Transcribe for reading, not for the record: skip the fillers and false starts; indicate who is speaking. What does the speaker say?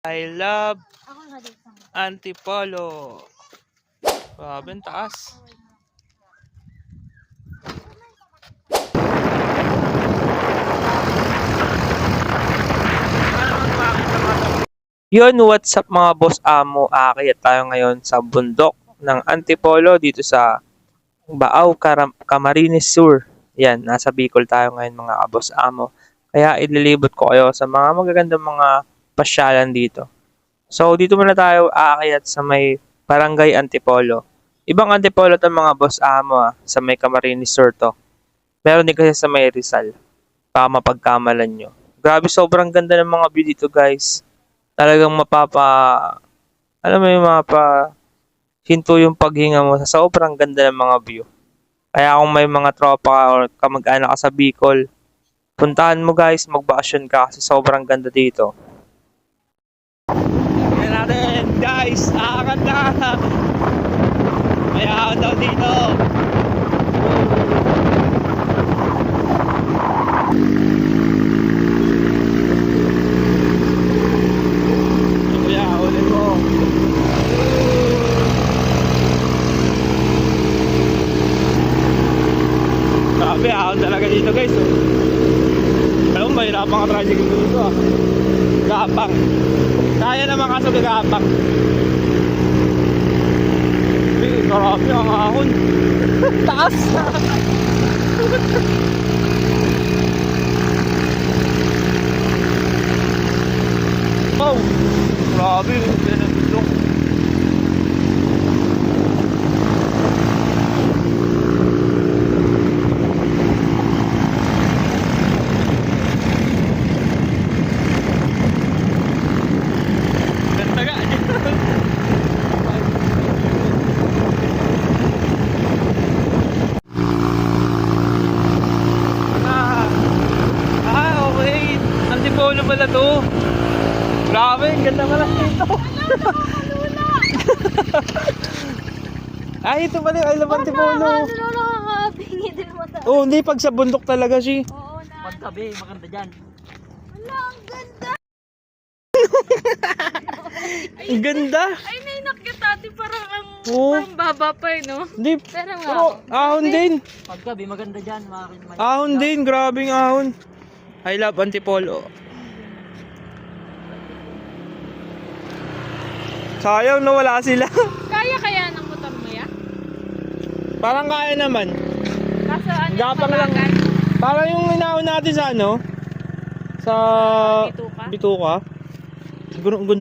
Speaker 1: I love Antipolo. Grabe, ang taas. Yun, what's up mga boss amo? Aakyat tayo ngayon sa bundok ng Antipolo dito sa Baaw, Camarines Sur. Yan, nasa Bicol tayo ngayon mga boss amo. Kaya ililibot ko kayo sa mga magagandang mga pasyalan dito. So dito muna tayo aakyat sa may Barangay Antipolo. Ibang Antipolo to mga boss amo sa may Camarines Sur to. Meron din kasi sa may Rizal. Baka mapagkamalan nyo. Grabe, sobrang ganda ng mga view dito guys. Talagang alam mo yung hinto yung paghinga mo sa sobrang ganda ng mga view. Kaya kung may mga tropa ka or kamag-anak ka sa Bicol, puntahan mo guys, magbakasyon ka kasi sobrang ganda dito. Yan natin guys, aakan na. May ahon daw dito. Grabe, ahon talaga dito guys. Alam mo, mahirapan ka tricycle dito Gapang. Kaya naman kaso gagapang. Grabe ang ahon. Taas. Wow. Grabe. Antipolo pala to. Grabe, ang ganda pala dito. Ay, ito pala yung I love Antipolo. Oh, hindi pag sa bundok talaga siya.
Speaker 2: Oo na.
Speaker 3: Pagtabi, maganda dyan.
Speaker 2: Wala, ang ganda.
Speaker 1: Ang ganda.
Speaker 2: Ay, nainakit ate, parang
Speaker 1: Oo.
Speaker 2: baba pa eh, no?
Speaker 1: Hindi,
Speaker 2: Pero nga.
Speaker 1: pero ahon din.
Speaker 3: Pagtabi, maganda dyan.
Speaker 1: Ahon din, grabing ahon. I love Antipolo. Sayang na wala sila.
Speaker 2: Kaya kaya ng motor mo yan?
Speaker 1: Parang kaya naman.
Speaker 2: Kaso ano yung
Speaker 1: Gapang lang.
Speaker 2: mabagal?
Speaker 1: Parang yung inaon natin sa ano? Sa
Speaker 2: Bituka?
Speaker 1: Bituka. Siguro ang ganda.